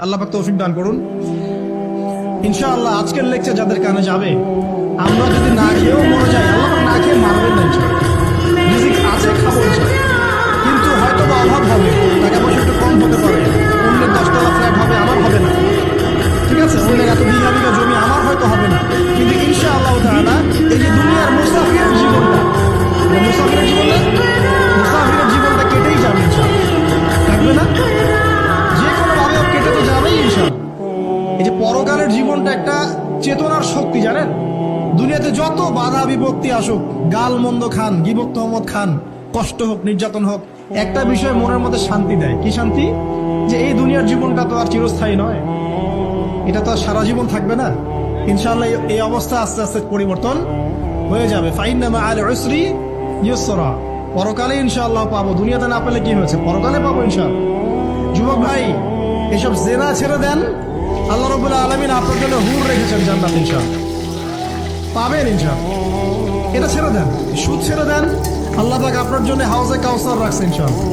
আল্লাহ পাক তৌফিক দান করুন। ইনশাআল্লাহ আজকের লেকচার যাদের কানে যাবে, আমরা যদি না খেয়েও মরে যাই, আল্লাহ পাক না খেয়ে মারবেন না ইনশাআল্লাহ। রিজিক আছে, খাবো ইনশাআল্লাহ। কিন্তু হয়তো বা অভাব হবে, টাকা পয়সা একটু কম হতে পারে, অন্যের 10 তলা ফ্ল্যাট হবে, আমার হবে না। ঠিক আছে, অন্যের এত বিঘা বিঘা জমি আমার হয়তো হবে না, কিন্তু ইনশাআল্লাহ তাআলা এই যে দুনিয়ার মুসাফিরের জীবনটা, এটা মুসাফিরের জীবন না, মুসাফিরের জীবনটা কেটেই যাবে ইনশাআল্লাহ, থাকবে না, যে কোনো ভাবে হোক কেটে তো যাবেই ইনশাআল্লাহ। এই যে পরকালের জীবনটা একটা চেতনার শক্তি, জানেন? দুনিয়াতে যত বাধা বিপত্তি আসুক, গাল মন্দ খান, গিবত তহমত খান, কষ্ট হোক, নির্যাতন হোক, একটা বিষয় মনের মধ্যে শান্তি দেয়। কি শান্তি? যে এই দুনিয়ার জীবনটা তো আর চিরস্থায়ী নয়, এটা তো আর সারা জীবন থাকবে না। ইনশাআল্লাহ এই অবস্থা আস্তে আস্তে পরিবর্তন হয়ে যাবে। ফাইন্না মাআল উসরি ইউসরা, পরকালে ইনশাআল্লাহ পাবো। দুনিয়াতে না পেলে কি হয়েছে, পরকালে পাবো ইনশাআল্লাহ। যুবক ভাই, এসব জেনা ছেড়ে দেন, আল্লাহ রাব্বুল আলামিন আপনার জন্য হুর রেখেছেন জান্নাত, ইনশাআল্লাহ পাবেন ইনশাআল্লাহ। এটা ছেড়ে দেন, সুদ ছেড়ে দেন, আল্লাহ পাক আপনার জন্য হাউজে কাউসার রাখছে ইনশাআল্লাহ।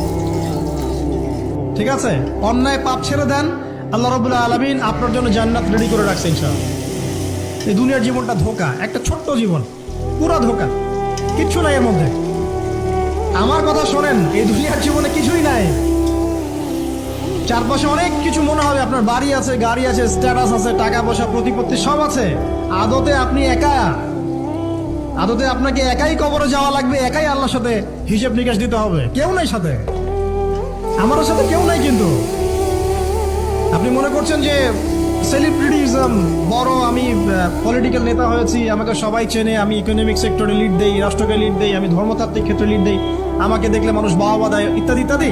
ঠিক আছে, অন্যায় পাপ ছেড়ে দেন, আল্লাহ রাব্বুল আলামিন আপনার জন্য জান্নাত রেডি করে রাখছে ইনশাআল্লাহ। এই দুনিয়ার জীবনটা ধোঁকা, একটা ছোট্ট জীবন, পুরা ধোঁকা, কিচ্ছু নাই এর মধ্যে। আমার কথা শোনেন, এই দুনিয়ার জীবনে কিছুই নাই। চারপাশে অনেক কিছু মনে হবে, আপনার বাড়ি আছে, গাড়ি আছে, স্ট্যাটাস আছে, টাকা পয়সা, প্রতিপত্তি সব আছে। আদতে আপনি একা, আদতে আপনাকে একাই কবরে যাওয়া লাগবে, একাই আল্লাহর সাথে হিসেব নিকাশ দিতে হবে। কেউ নাই সাথে, আমারও সাথে কেউ নাই। কিন্তু আপনি মনে করছেন যে সেলিব্রিটিজম বড়, আমি পলিটিক্যাল নেতা হয়েছি, আমাকে সবাই চেনে, আমি ইকোনমিক সেক্টরে লিড দেই, রাষ্ট্রকে লিড দেই, আমি ধর্মতাত্ত্বিক ক্ষেত্রে লিড দেই, আমাকে দেখলে মানুষ বাহবা দেয়, ইত্যাদি ইত্যাদি।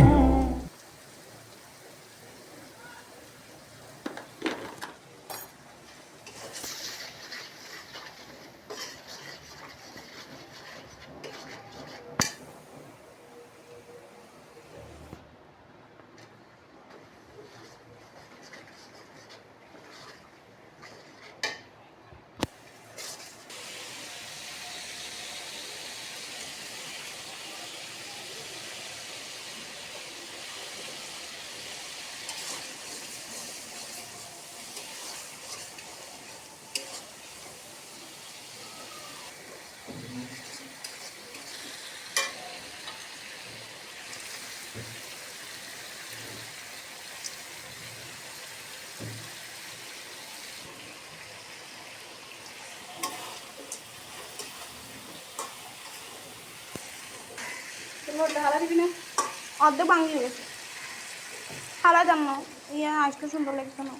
হারা দিবি না, অর্ধেক ভাঙিয়ে গেছে। হারা জানো ইয়ে আজকে সুন্দর লাগছে না।